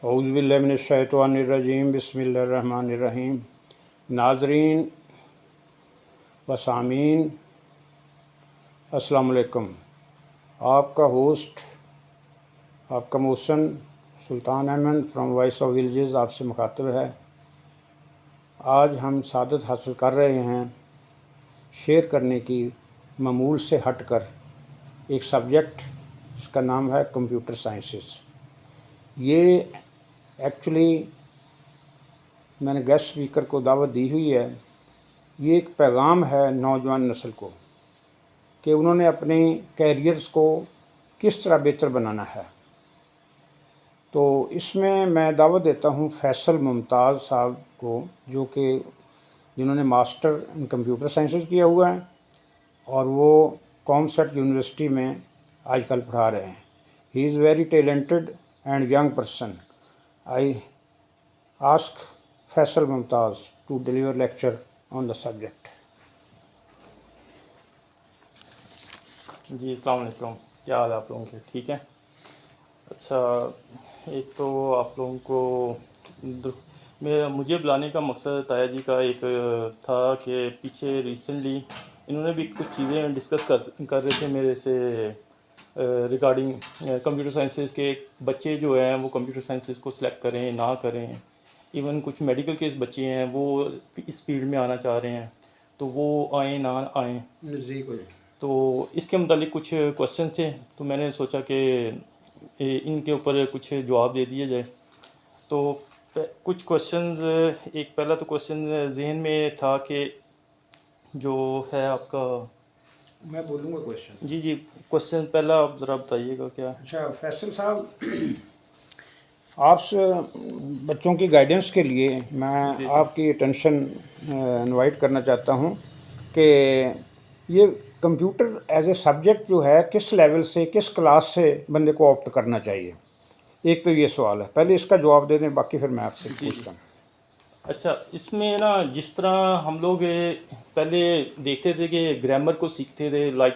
اعوذ باللہ من الشیطان الرجیم بسم اللہ الرحمن الرحیم۔ ناظرین و سامعین السلام علیکم۔ آپ کا ہوسٹ، آپ کا Mohsin Sultan Ahmed from voice of villages آپ سے مخاطب ہے۔ آج ہم سعادت حاصل کر رہے ہیں شیئر کرنے کی معمول سے ہٹ کر ایک سبجیکٹ، اس کا نام ہے کمپیوٹر سائنسز۔ یہ ایکچولی میں نے گیسٹ اسپیکر کو دعوت دی ہوئی ہے۔ یہ ایک پیغام ہے نوجوان نسل کو کہ انہوں نے اپنے کیریئرز کو کس طرح بہتر بنانا ہے۔ تو اس میں دعوت دیتا ہوں فیصل ممتاز صاحب کو، جنہوں نے ماسٹر ان کمپیوٹر سائنسز کیا ہوا ہے اور وہ کامسٹ یونیورسٹی میں آج کل پڑھا رہے ہیں۔ He is very talented and young person. I ask Faisal Mumtaz to deliver lecture on the subject. جی السلام علیکم، کیا حال ہے آپ لوگوں کے؟ ٹھیک ہے۔ اچھا، ایک تو آپ لوگوں کو مجھے بلانے کا مقصد تایا جی کا ایک تھا کہ پیچھے ریسنٹلی انہوں نے بھی کچھ چیزیں ڈسکس کر رہے تھے میرے سے ریگارڈنگ کمپیوٹر سائنسز کے بچے جو ہیں وہ کمپیوٹر سائنسز کو سلیکٹ کریں نہ کریں۔ ایون کچھ میڈیکل کے بچے ہیں وہ اس فیلڈ میں آنا چاہ رہے ہیں، تو وہ آئیں نہ آئیں۔ تو اس کے متعلق کچھ کوشچن تھے، تو میں نے سوچا کہ ان کے اوپر کچھ جواب دے دیا جائے۔ تو کچھ کوشچنز، ایک پہلا تو کوشچن ذہن میں تھا کہ جو ہے آپ کا، میں بولوں گا کویشچن۔ جی کوشچن پہلا آپ ذرا بتائیے گا کیا۔ اچھا فیصل صاحب، آپ سے بچوں کی گائیڈنس کے لیے میں آپ کی اٹینشن انوائٹ کرنا چاہتا ہوں کہ یہ کمپیوٹر ایز اے سبجیکٹ جو ہے کس لیول سے، کس کلاس سے بندے کو آپٹ کرنا چاہیے۔ ایک تو یہ سوال ہے، پہلے اس کا جواب دے دیں، باقی پھر میں آپ سے پوچھتا ہوں۔ اچھا، اس میں نا جس طرح ہم لوگ پہلے دیکھتے تھے کہ گرامر کو سیکھتے تھے، لائک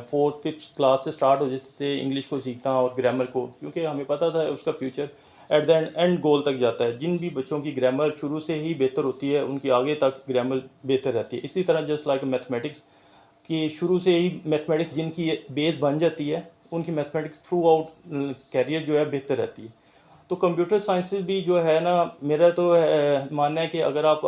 4th 5th کلاس سے سٹارٹ ہو جاتے تھے انگلش کو سیکھنا اور گرامر کو، کیونکہ ہمیں پتہ تھا اس کا فیوچر ایٹ دا اینڈ گول تک جاتا ہے۔ جن بھی بچوں کی گرامر شروع سے ہی بہتر ہوتی ہے ان کی آگے تک گرامر بہتر رہتی ہے۔ اسی طرح جسٹ لائک میتھمیٹکس کی شروع سے ہی میتھمیٹکس جن کی بیس بن جاتی ہے ان کی میتھمیٹکس تھرو آؤٹ کیریئر جو ہے بہتر رہتی ہے۔ تو کمپیوٹر سائنسز بھی جو ہے نا، میرا تو ماننا ہے کہ اگر آپ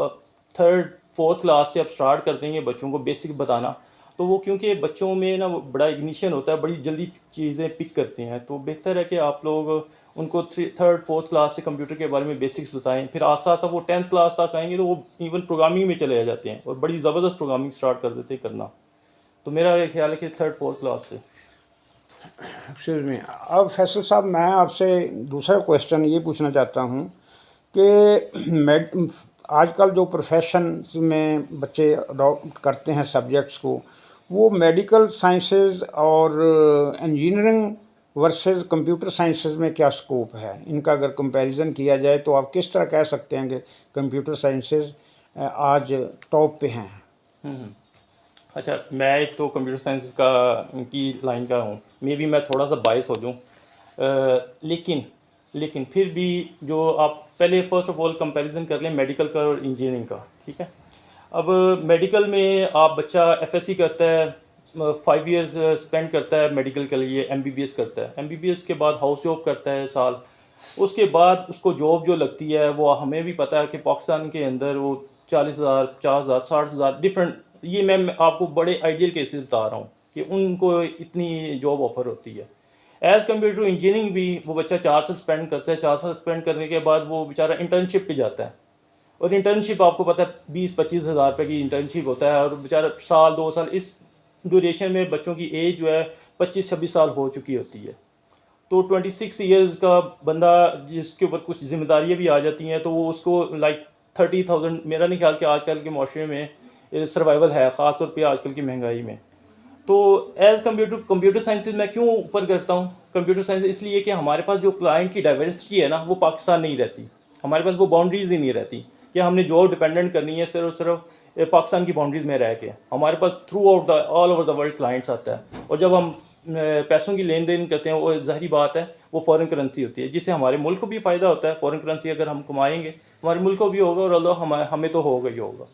3rd 4th کلاس سے آپ سٹارٹ کر دیں گے بچوں کو بیسک بتانا، تو وہ کیونکہ بچوں میں نا بڑا اگنیشن ہوتا ہے، بڑی جلدی چیزیں پک کرتے ہیں، تو بہتر ہے کہ آپ لوگ ان کو 3rd 4th کلاس سے کمپیوٹر کے بارے میں بیسکس بتائیں۔ پھر آہستہ آہستہ وہ 10th کلاس تک آئیں گے تو وہ ایون پروگرامنگ میں چلے جاتے ہیں اور بڑی زبردست پروگرامنگ سٹارٹ کر دیتے ہیں کرنا۔ تو میرا یہ خیال ہے کہ 3rd 4th کلاس سے۔ ایکسکیوز می، اب فیصل صاحب میں آپ سے دوسرا کویشچن یہ پوچھنا چاہتا ہوں کہ آج کل جو پروفیشنز میں بچے اڈاپٹ کرتے ہیں سبجیکٹس کو، وہ میڈیکل سائنسز اور انجینئرنگ ورسز کمپیوٹر سائنسز میں کیا سکوپ ہے؟ ان کا اگر کمپیریزن کیا جائے تو آپ کس طرح کہہ سکتے ہیں کہ کمپیوٹر سائنسز آج ٹاپ پہ ہیں؟ اچھا، میں ایک تو کمپیوٹر سائنس کی لائن کا ہوں، مے بی میں تھوڑا سا باعث ہو جاؤں، لیکن پھر بھی جو آپ پہلے فرسٹ آف آل کمپیریزن کر لیں میڈیکل کا اور انجینئرنگ کا، ٹھیک ہے۔ اب میڈیکل میں آپ بچہ FSC کرتا ہے، 5 ایئرز اسپینڈ کرتا ہے میڈیکل کے لیے، MBBS کرتا ہے، MBBS کے بعد ہاؤس جاب کرتا ہے سال، اس کے بعد اس کو جاب جو لگتی ہے وہ ہمیں بھی پتہ ہے کہ پاکستان کے اندر وہ 40,000 50,000 60,000 ڈفرینٹ، یہ میں آپ کو بڑے آئیڈیل کیسز بتا رہا ہوں کہ ان کو اتنی جاب آفر ہوتی ہے۔ ایز کمپیئر ٹو انجینئرنگ بھی وہ بچہ 4 سال اسپینڈ کرتا ہے، 4 سال اسپینڈ کرنے کے بعد وہ بیچارہ انٹرنشپ پہ جاتا ہے، اور انٹرنشپ آپ کو پتہ ہے 20-25 ہزار روپے کی انٹرنشپ ہوتا ہے، اور بیچارہ سال 2 سال اس ڈیوریشن میں بچوں کی ایج جو ہے 25-26 سال ہو چکی ہوتی ہے۔ تو 26 ایئرز کا بندہ جس کے اوپر کچھ ذمہ داریاں بھی آ جاتی ہیں تو وہ اس کو لائک 30,000، میرا نہیں خیال کہ آج کل کے معاشرے میں سروائیول ہے، خاص طور پہ آج کل کی مہنگائی میں۔ تو ایز کمپیوٹر سائنسز میں کیوں اوپر کرتا ہوں کمپیوٹر سائنس، اس لیے کہ ہمارے پاس جو کلائنٹ کی ڈائیورسٹی ہے نا وہ پاکستان نہیں رہتی، ہمارے پاس وہ باؤنڈریز ہی نہیں رہتی کہ ہم نے جاب ڈپینڈنٹ کرنی ہے صرف پاکستان کی باؤنڈریز میں رہ کے۔ ہمارے pass through out all over the world clients آتا ہے، اور جب ہم پیسوں کی لین دین کرتے ہیں وہ ظاہری بات ہے وہ فورن کرنسی ہوتی ہے، جس سے ہمارے ملک کو بھی فائدہ ہوتا ہے. فورن کرنسی اگر ہم کمائیں گے ہمارے ملک کو بھی ہوگا، اور اللہ ہمیں تو ہوگا ہی ہوگا.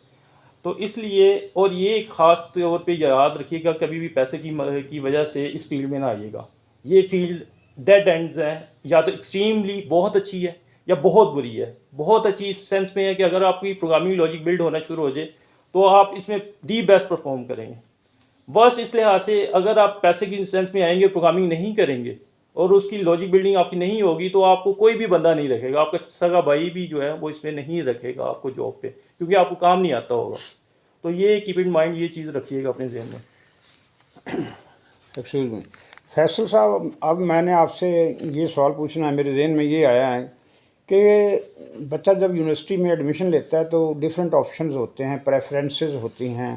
تو اس لیے، اور یہ ایک خاص طور پہ یاد رکھیے گا، کبھی بھی پیسے کی وجہ سے اس فیلڈ میں نہ آئیے گا. یہ فیلڈ ڈیڈ اینڈز ہیں، یا تو ایکسٹریملی بہت اچھی ہے یا بہت بری ہے. بہت اچھی اس سینس میں ہے کہ اگر آپ کی پروگرامنگ لاجک بلڈ ہونا شروع ہو جائے تو آپ اس میں دی بیسٹ پرفارم کریں گے. ورس اس لحاظ سے اگر آپ پیسے کی سینس میں آئیں گے، پروگرامنگ نہیں کریں گے اور اس کی لاجک بلڈنگ آپ کی نہیں ہوگی، تو آپ کو کوئی بھی بندہ نہیں رکھے گا. آپ کا سگا بھائی بھی جو ہے وہ اس میں نہیں رکھے گا آپ کو جاب پہ، کیونکہ آپ کو کام نہیں آتا ہوگا. تو یہ کیپ ان مائنڈ، یہ چیز رکھیے گا اپنے ذہن میں. ایکسکیوز می فیصل صاحب، اب میں نے آپ سے یہ سوال پوچھنا ہے، میرے ذہن میں یہ آیا ہے کہ بچہ جب یونیورسٹی میں ایڈمیشن لیتا ہے تو ڈیفرنٹ آپشنز ہوتے ہیں، پریفرنسز ہوتی ہیں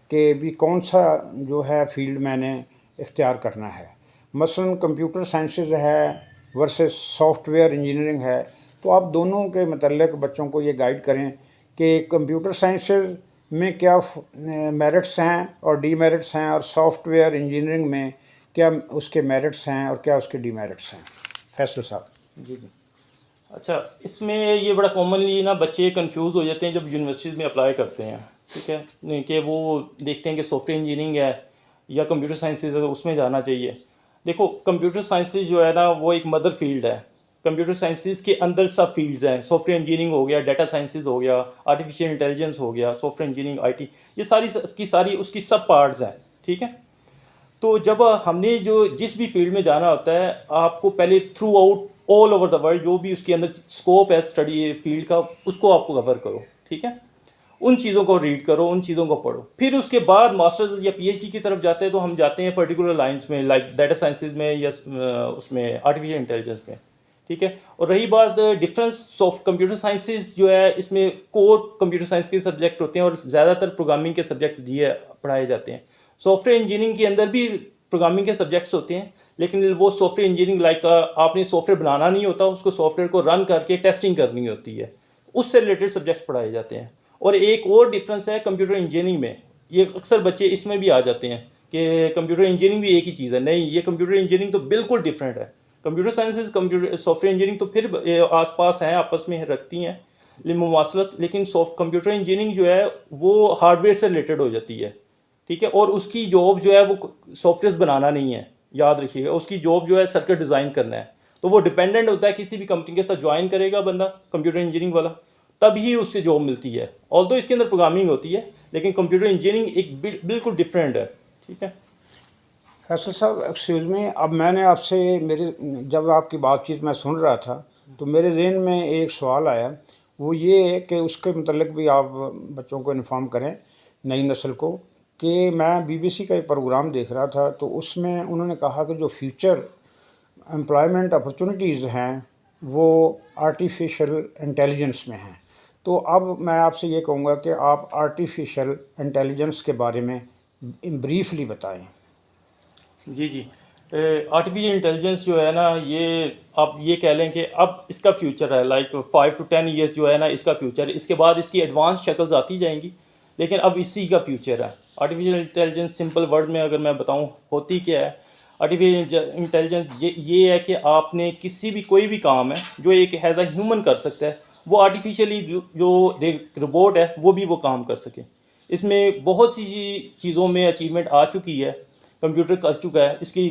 کہ بھی کون سا جو ہے فیلڈ میں نے اختیار کرنا ہے. مثلا کمپیوٹر سائنسز ہے ورسز سافٹ ویئر انجینئرنگ ہے. تو آپ دونوں کے متعلق بچوں کو یہ گائیڈ کریں کہ کمپیوٹر سائنسز میں کیا میرٹس ہیں اور ڈی میرٹس ہیں، اور سافٹ ویئر انجینئرنگ میں کیا اس کے میرٹس ہیں اور کیا اس کے ڈی میرٹس ہیں. فیصل صاحب. جی جی. اچھا، اس میں یہ بڑا کامنلی نا بچے کنفیوز ہو جاتے ہیں جب یونیورسٹیز میں اپلائی کرتے ہیں. ٹھیک ہے، کہ وہ دیکھتے ہیں کہ سافٹ ویئر انجینئرنگ ہے یا کمپیوٹر سائنسز ہے تو اس میں جانا چاہیے. دیکھو، کمپیوٹر سائنسز جو ہے نا وہ ایک مدر فیلڈ ہے. کمپیوٹر سائنسز کے اندر سب فیلڈز ہیں. سافٹ ویئر انجینئرنگ ہو گیا، ڈیٹا سائنسز ہو گیا، آرٹیفیشیل انٹیلیجنس ہو گیا، soft ware engineering, I T, یہ ساری اس کی سب پارٹس ہیں. ٹھیک ہے. تو جب ہم نے جس بھی فیلڈ میں جانا ہوتا ہے، آپ کو پہلے through out all over the world جو بھی اس کے اندر اسکوپ ہے اسٹڈی فیلڈ کا، اس کو آپ کو کور کرو. ٹھیک ہے. ان چیزوں کو ریڈ کرو، ان چیزوں کو پڑھو. پھر اس کے بعد ماسٹرز یا پی ایچ ڈی کی طرف جاتے ہیں تو ہم جاتے ہیں پرٹیکولر لائنس میں، لائک ڈیٹا سائنسز میں یا اس میں آرٹیفیشیل انٹیلیجنس میں. ٹھیک ہے. اور رہی بات ڈفرینس آف کمپیوٹر سائنسز جو ہے، اس میں کور کمپیوٹر سائنس کے سبجیکٹ ہوتے ہیں اور زیادہ تر پروگرامنگ کے سبجیکٹ پڑھائے جاتے ہیں. سافٹ ویئر انجینئرنگ کے اندر بھی پروگرامنگ کے سبجیکٹس ہوتے ہیں، لیکن وہ سافٹ ویئر انجینئرنگ لائک آپ نے سافٹ ویئر بنانا نہیں ہوتا، اس کو سافٹ ویئر کو رن کر کے ٹیسٹنگ کرنی ہوتی ہے. اس سے ریلیٹڈ سبجیکٹس پڑھائے جاتے ہیں. اور ایک اور ڈفرینس ہے کمپیوٹر انجینئرنگ میں، یہ اکثر بچے اس میں بھی آ جاتے ہیں کہ کمپیوٹر انجینئرنگ بھی ایک ہی چیز ہے. نہیں، یہ کمپیوٹر انجینئرنگ تو بالکل ڈفرینٹ ہے. Computer sciences, computer soft ware engineering تو پھر آس پاس ہیں، آپس میں رکھتی ہیں مماثلت، لیکن کمپیوٹر انجینئرنگ جو ہے وہ ہارڈ ویئر سے ریلیٹڈ ہو جاتی ہے. ٹھیک ہے. اور اس کی جاب جو ہے وہ سافٹ ویئرس بنانا نہیں ہے، یاد رکھیے گا. اس کی جاب جو ہے سرکٹ ڈیزائن کرنا ہے. تو وہ ڈیپینڈنٹ ہوتا ہے کسی بھی کمپنی کے ساتھ جوائن کرے گا بندہ کمپیوٹر انجینئرنگ والا، تب ہی اس کی جاب ملتی ہے. آلدو اس کے اندر پروگرامنگ ہوتی ہے، لیکن کمپیوٹر انجینئرنگ ایک بالکل ڈفرینٹ ہے. ٹھیک ہے. فیصل صاحب ایکسکیوز می، اب میں نے آپ سے جب آپ کی بات چیت میں سن رہا تھا تو میرے ذہن میں ایک سوال آیا، وہ یہ ہے کہ اس کے متعلق بھی آپ بچوں کو انفارم کریں، نئی نسل کو، کہ میں بی بی سی کا ایک پروگرام دیکھ رہا تھا تو اس میں انہوں نے کہا کہ جو فیوچر امپلائمنٹ اپرچونیٹیز ہیں وہ آرٹیفیشل انٹیلیجنس میں ہیں. تو اب میں آپ سے یہ کہوں گا کہ آپ آرٹیفیشل انٹیلیجنس کے بارے میں بریفلی بتائیں. جی جی. آرٹیفیشیل انٹیلیجنس جو ہے نا، یہ آپ یہ کہہ لیں کہ اب اس کا فیوچر ہے، لائک 5 to 10 ایئرس جو ہے نا اس کا فیوچر ہے. اس کے بعد اس کی ایڈوانس شکلز آتی جائیں گی، لیکن اب اسی کا فیوچر ہے. آرٹیفیشیل انٹیلیجنس سمپل ورڈ میں اگر میں بتاؤں ہوتی کیا ہے، آرٹیفیشیل انٹیلیجنس یہ ہے کہ آپ نے کسی بھی کوئی بھی کام ہے جو ایک ایز اے ہیومن کر سکتا ہے، وہ آرٹیفیشلی جو روبوٹ ہے وہ بھی وہ کام کر سکے. اس میں بہت سی چیزوں میں اچیومنٹ آ چکی ہے، کمپیوٹر کر چکا ہے. اس کی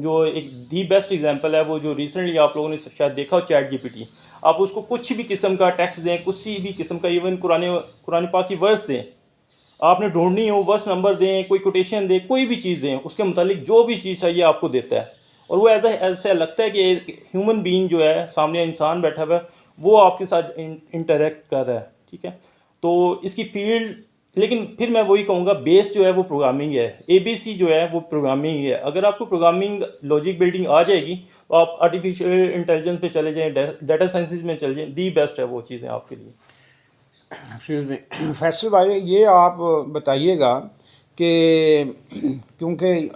جو ایک دی بیسٹ ایگزامپل ہے وہ جو ریسنٹلی آپ لوگوں نے شاید دیکھا ہو، چیٹ جی پی ٹی. آپ اس کو کچھ بھی قسم کا ٹیکسٹ دیں، کسی بھی قسم کا، ایون قرآن پاک کی ورس دیں، آپ نے ڈھونڈنی ہو، ورس نمبر دیں، کوئی کوٹیشن دیں، کوئی بھی چیز دیں، اس کے متعلق جو بھی چیز چاہیے آپ کو دیتا ہے. اور وہ ایسا لگتا ہے کہ ایک ہیومن بینگ جو ہے سامنے انسان بیٹھا ہوا ہے وہ آپ کے ساتھ انٹریکٹ کر رہا ہے. ٹھیک ہے. تو اس کی فیلڈ، لیکن پھر میں وہی کہوں گا بیس جو ہے وہ پروگرامنگ ہے. اے بی سی جو ہے وہ پروگرامنگ ہے. اگر آپ کو پروگرامنگ لاجک بلڈنگ آ جائے گی تو آپ آرٹیفیشیل انٹیلیجنس پہ چلے جائیں، ڈیٹا سائنسز میں چلے جائیں، دی بیسٹ ہے وہ چیزیں آپ کے لیے. فیصل بھائی، یہ آپ بتائیے گا کہ کیونکہ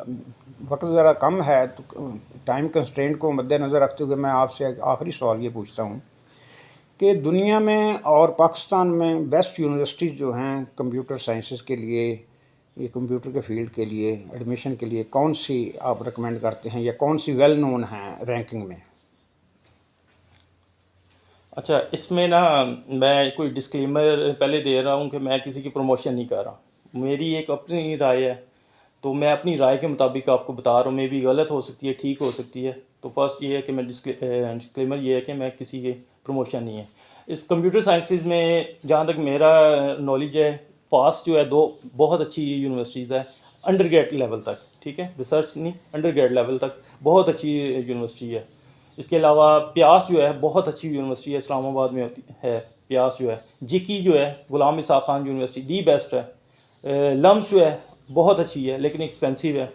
وقت ذرا کم ہے تو ٹائم کنسٹرینٹ کو مد نظر رکھتے ہوئے میں آپ سے ایک آخری سوال یہ پوچھتا ہوں کہ دنیا میں اور پاکستان میں بیسٹ یونیورسٹیز جو ہیں کمپیوٹر سائنسز کے لیے یہ کمپیوٹر کے فیلڈ کے لیے ایڈمیشن کے لیے کون سی آپ ریکمینڈ کرتے ہیں یا کون سی ویل نون ہیں رینکنگ میں؟ اچھا، اس میں نا میں کوئی ڈسکلیمر پہلے دے رہا ہوں کہ میں کسی کی پروموشن نہیں کر رہا. میری ایک اپنی رائے ہے، تو میں اپنی رائے کے مطابق آپ کو بتا رہا ہوں. میں بھی غلط ہو سکتی ہے، ٹھیک ہو سکتی ہے. تو فرسٹ یہ ہے کہ میں ڈسکلیمر یہ ہے کہ میں کسی کے پروموشن نہیں ہے. اس کمپیوٹر سائنسز میں جہاں تک میرا نالج ہے، فاسٹ جو ہے دو بہت اچھی یونیورسٹیز ہے انڈر گریڈ لیول تک. ٹھیک ہے، ریسرچ نہیں، انڈر گریڈ لیول تک بہت اچھی یونیورسٹی ہے. اس کے علاوہ پیاس جو ہے بہت اچھی یونیورسٹی ہے، اسلام آباد میں ہوتی ہے پیاس جو ہے. جکی جو ہے Ghulam Ishaq Khan university the best ہے. لمس جو ہے بہت اچھی ہے لیکن ایکسپینسو ہے.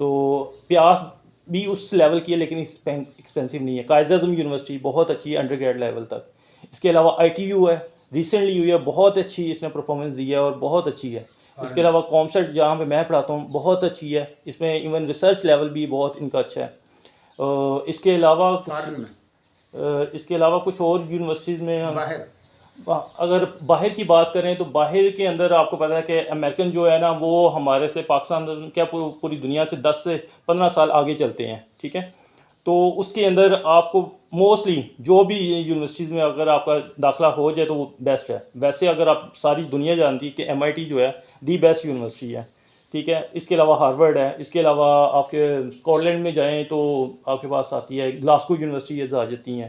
تو پیاس بھی اس لیول کی ہے لیکن ایکسپینسو نہیں ہے. قائد اعظم یونیورسٹی بہت اچھی ہے انڈر گریڈ لیول تک. اس کے علاوہ آئی ٹی یو ہے، ریسنٹلی ہوئی ہے، بہت اچھی اس نے پرفارمنس دی ہے اور بہت اچھی ہے. اس کے علاوہ کامسٹ جہاں پہ میں پڑھاتا ہوں بہت اچھی ہے، اس میں ایون ریسرچ لیول بھی بہت ان کا اچھا ہے. اس کے علاوہ کچھ اور یونیورسٹیز میں اگر باہر کی بات کریں تو باہر کے اندر آپ کو پتہ ہے کہ امریکن جو ہے نا وہ ہمارے سے پاکستان کیا پوری دنیا سے 10 سے 15 سال آگے چلتے ہیں. ٹھیک ہے، تو اس کے اندر آپ کو موسٹلی جو بھی یونیورسٹیز میں اگر آپ کا داخلہ ہو جائے تو وہ بیسٹ ہے. ویسے اگر آپ ساری دنیا جانتی کہ MIT جو ہے دی بیسٹ یونیورسٹی ہے. ٹھیک ہے، اس کے علاوہ ہارورڈ ہے. اس کے علاوہ آپ کے اسکاٹ لینڈ میں جائیں تو آپ کے پاس آتی ہے گلاسکو یونیورسٹیز آ جاتی ہیں.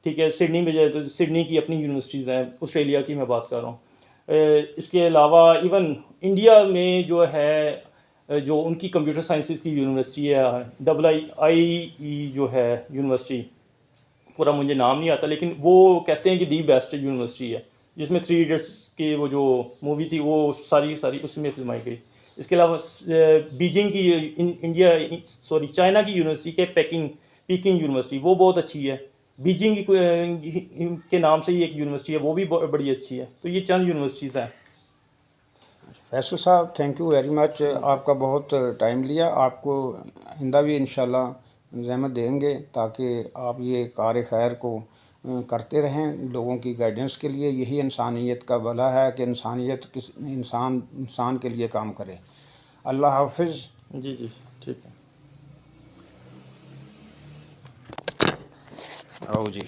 ٹھیک ہے، سڈنی میں جائے تو سڈنی کی اپنی یونیورسٹیز ہیں، آسٹریلیا کی میں بات کر رہا ہوں. اس کے علاوہ ایون انڈیا میں جو ہے جو ان کی کمپیوٹر سائنسز کی یونیورسٹی ہے IIE جو ہے یونیورسٹی، پورا مجھے نام نہیں آتا لیکن وہ کہتے ہیں کہ دی بیسٹ یونیورسٹی ہے، جس میں 3 ایڈیٹس کی وہ جو مووی تھی وہ ساری اس میں فلمائی گئی. اس کے علاوہ بیجنگ کی چائنا کی یونیورسٹی پیکنگ یونیورسٹی وہ بہت اچھی ہے. بیجنگ کے نام سے ہی ایک یونیورسٹی ہے، وہ بھی بڑی اچھی ہے. تو یہ چند یونیورسٹیز ہیں. فیصل صاحب تھینک یو ویری مچ، آپ کا بہت ٹائم لیا. آپ کو آئندہ بھی انشاءاللہ زحمت دیں گے تاکہ آپ یہ کار خیر کو کرتے رہیں لوگوں کی گائیڈنس کے لیے. یہی انسانیت کا بھلا ہے کہ انسان کے لیے کام کرے. اللہ حافظ. جی ٹھیک ہے. آؤ جی.